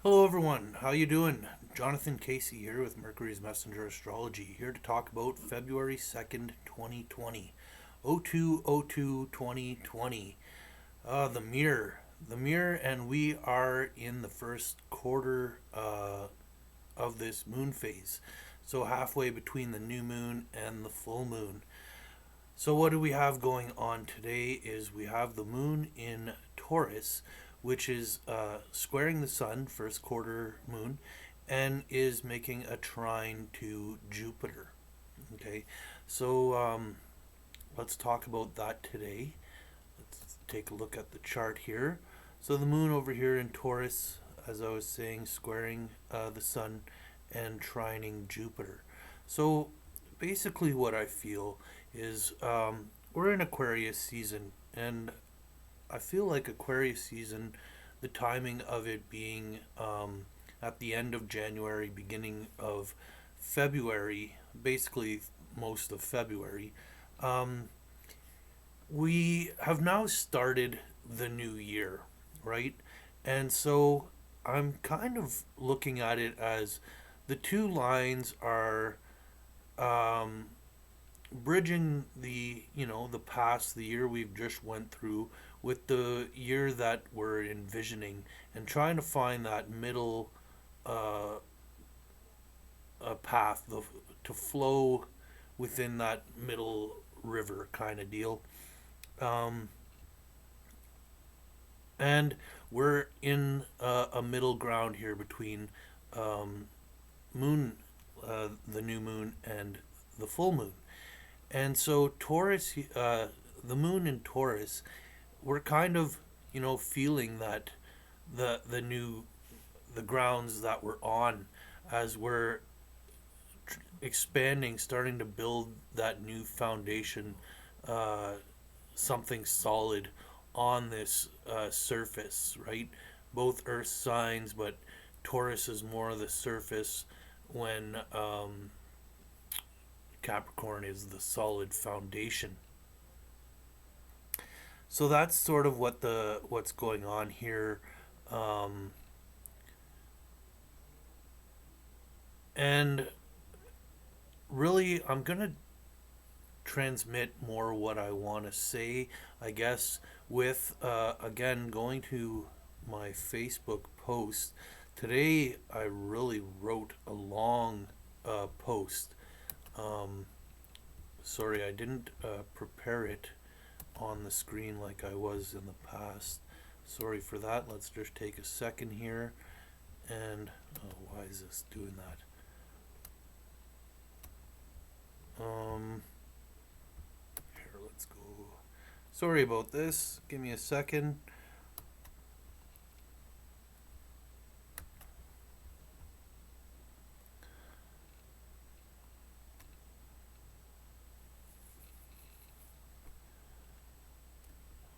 Hello everyone, how you doing? Jonathan Casey here with Mercury's Messenger Astrology, here to talk about February 2nd, 2020. 2020. The mirror. The mirror, and we are in the first quarter of this moon phase. So halfway between the new moon and the full moon. So what do we have going on today is we have the moon in Taurus, which is squaring the sun, first quarter moon, and is making a trine to Jupiter. Okay, so let's talk about that today. Let's take a look at the chart here. So the moon over here in Taurus, as I was saying, squaring the sun and trining Jupiter. So basically, what I feel is we're in Aquarius season, and I feel like Aquarius season, the timing of it being at the end of January, beginning of February, basically most of February, um, we have now started the new year, right? And so I'm kind of looking at it as the two lines are um, bridging the past, the year we've just went through, with the year that we're envisioning, and trying to find that middle uh, path to flow within that middle river kind of deal. um, and we're in a middle ground here between um, moon the new moon and the full moon. And so Taurus, the moon in Taurus, we're kind of, feeling that the grounds that we're on, as we're expanding, starting to build that new foundation, uh, something solid on this surface, right? Both Earth signs, but Taurus is more of the surface, when Capricorn is the solid foundation. So that's sort of what's going on here, um, and really, I'm gonna transmit more what I want to say, I guess, with again going to my Facebook post today. I really wrote a long post. Um, Sorry, I didn't prepare it on the screen like I was in the past. Sorry for that. Let's just take a second here. And why is this doing that? Here, let's go. Sorry about this. Give me a second.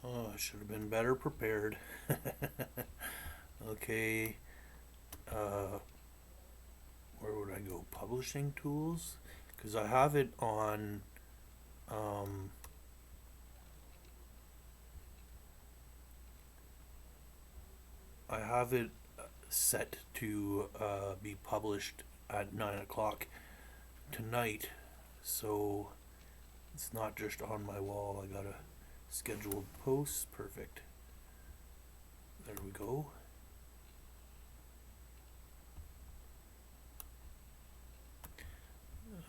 Oh, I should have been better prepared. Okay. Uh, where would I go? Publishing tools? Because I have it on. Um, I have it set to be published at 9 o'clock tonight, so it's not just on my wall. I got a scheduled post. Perfect. There we go.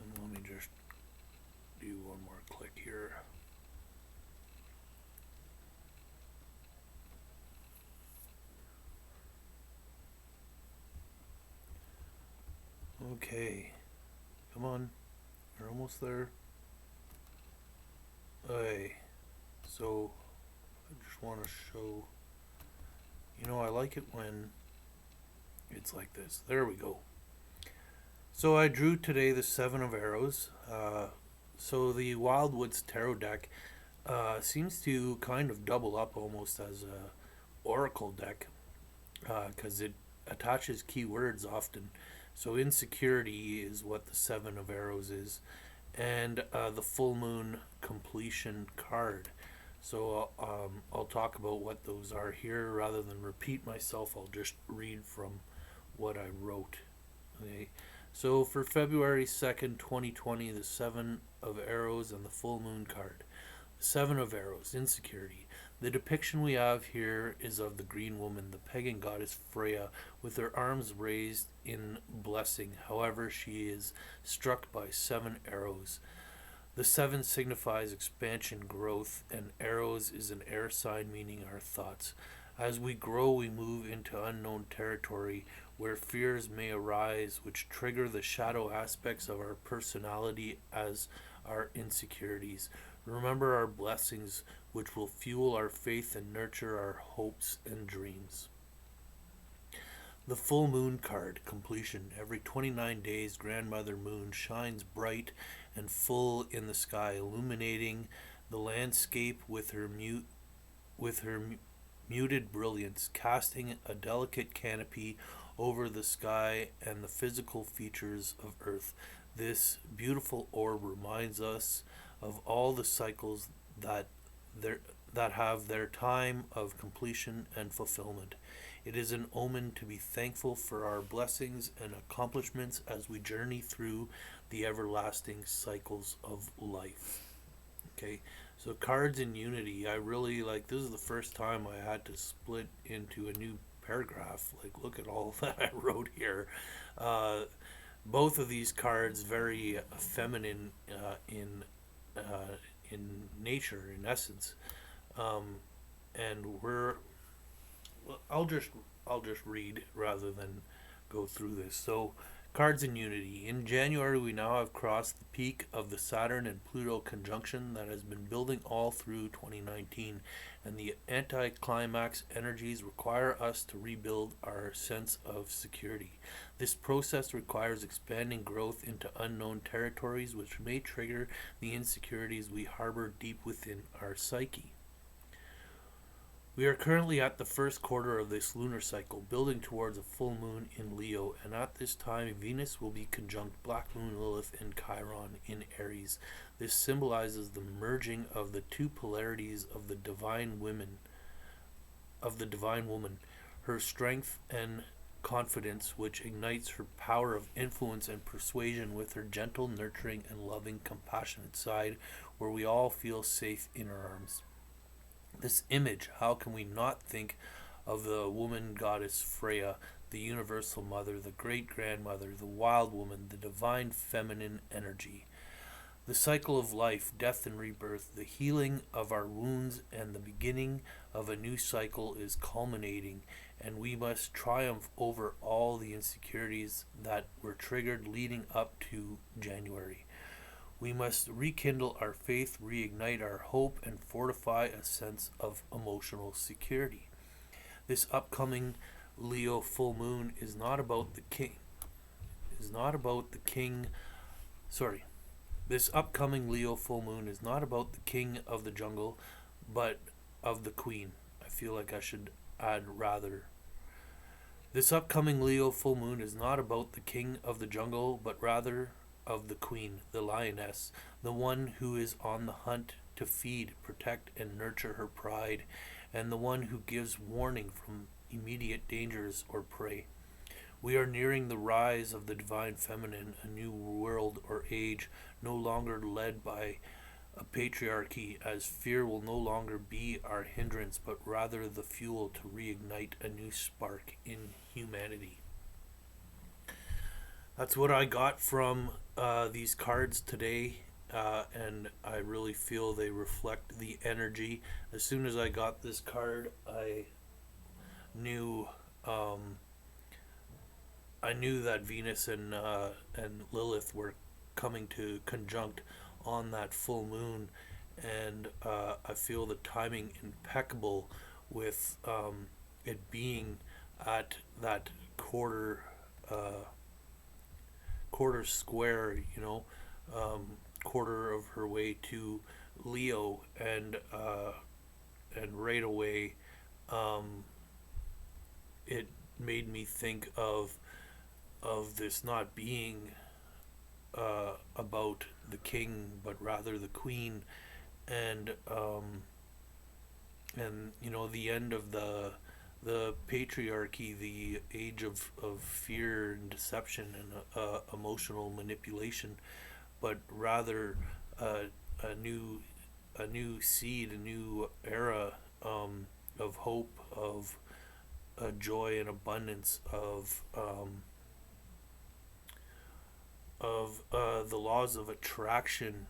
And let me just do one more click here. Okay. Come on. You're almost there. Hey. So, I just want to show. I like it when it's like this. There we go. So I drew today the Seven of Arrows. So the Wildwoods Tarot deck seems to kind of double up almost as a oracle deck, because it attaches keywords often. So insecurity is what the Seven of Arrows is, and the full moon completion card. So I'll talk about what those are here rather than repeat myself. I'll just read from what I wrote. Okay, so for February 2nd, 2020, the Seven of Arrows and the Full Moon card. The Seven of Arrows, insecurity. The depiction we have here is of the Green Woman, the pagan goddess Freya, with her arms raised in blessing. However, she is struck by seven arrows. The seven signifies expansion, growth, and arrows is an air sign meaning our thoughts. As we grow, we move into unknown territory where fears may arise, which trigger the shadow aspects of our personality as our insecurities. Remember our blessings, which will fuel our faith and nurture our hopes and dreams. The full moon card, completion. Every 29 days, Grandmother Moon shines bright and full in the sky, illuminating the landscape with her muted brilliance, casting a delicate canopy over the sky and the physical features of Earth. This beautiful orb reminds us of all the cycles that have their time of completion and fulfillment. It is an omen to be thankful for our blessings and accomplishments as we journey through the everlasting cycles of life. Okay, so cards in unity. I really like this is the first time I had to split into a new paragraph. Like, look at all that I wrote here. Uh, both of these cards very feminine in nature, in essence, um, and we're well, I'll just read rather than go through this. So, cards in unity. In January, we now have crossed the peak of the Saturn and Pluto conjunction that has been building all through 2019, and the anticlimax energies require us to rebuild our sense of security. This process requires expanding growth into unknown territories, which may trigger the insecurities we harbor deep within our psyche. We are currently at the first quarter of this lunar cycle, building towards a full moon in Leo, and at this time Venus will be conjunct Black Moon Lilith and Chiron in Aries. This symbolizes the merging of the two polarities of the divine woman, her strength and confidence, which ignites her power of influence and persuasion, with her gentle, nurturing, and loving, compassionate side, where we all feel safe in her arms. This image, how can we not think of the woman goddess Freya, the universal mother, the great grandmother, the wild woman, the divine feminine energy? The cycle of life, death, and rebirth, the healing of our wounds, and the beginning of a new cycle is culminating, and we must triumph over all the insecurities that were triggered leading up to January. We must rekindle our faith, reignite our hope, and fortify a sense of emotional security. This upcoming Leo full moon is not about the king. Is not about the king. Sorry. This upcoming Leo full moon is not about the king of the jungle, but of the queen. I feel like I should add rather. This upcoming Leo full moon is not about the king of the jungle, but rather of the queen, the lioness, the one who is on the hunt to feed, protect, and nurture her pride, and the one who gives warning from immediate dangers or prey. We are nearing the rise of the divine feminine, a new world or age, no longer led by a patriarchy, as fear will no longer be our hindrance, but rather the fuel to reignite a new spark in humanity. That's what I got from these cards today, and I really feel they reflect the energy. As soon as I got this card, knew I knew that Venus and Lilith were coming to conjunct on that full moon, and I feel the timing impeccable with it being at that quarter square, quarter of her way to Leo, and right away, it made me think of this not being about the king, but rather the queen, and the end of the patriarchy, the age of fear and deception and emotional manipulation, but rather uh, a new a new seed, a new era of hope, of joy and abundance, of the laws of attraction,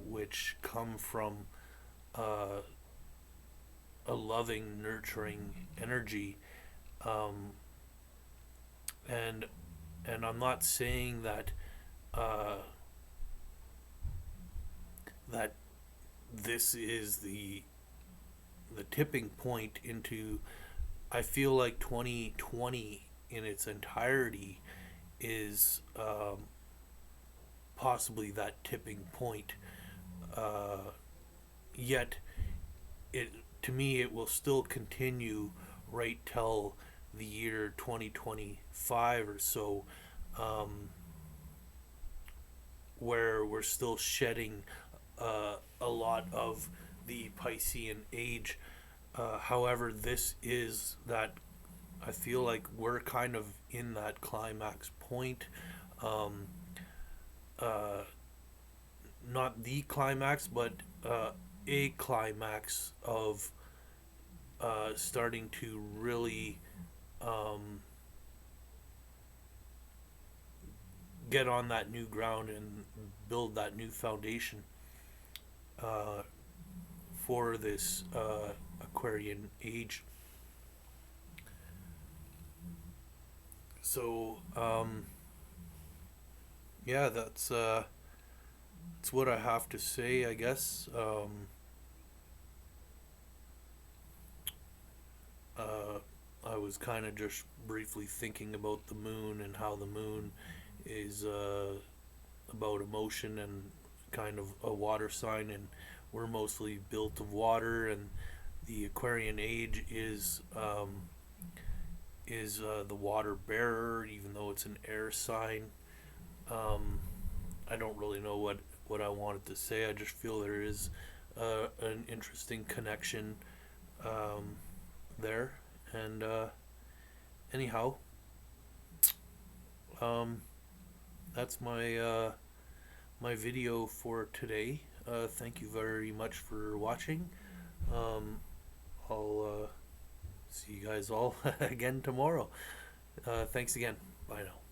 which come from uh, a loving, nurturing energy. Um, and I'm not saying that uh, that this is the tipping point into. I feel like 2020 in its entirety is possibly that tipping point. Uh, Yet, it to me it will still continue right till the year 2025 or so, um, where we're still shedding a lot of the Piscean age. However, this is that I feel like we're kind of in that climax point. Um, uh, Not the climax, but a climax of starting to really um, get on that new ground and build that new foundation uh, for this Aquarian age. So yeah, that's what I have to say, I guess. Uh, I was kind of just briefly thinking about the moon and how the moon is about emotion and kind of a water sign, and we're mostly built of water, and the Aquarian age is the water bearer, even though it's an air sign. Um, I don't really know what I wanted to say. I just feel there is an interesting connection um, there. And anyhow, um, that's my video for today. Thank you very much for watching. Um, I'll see you guys all again tomorrow. Thanks again. Bye now.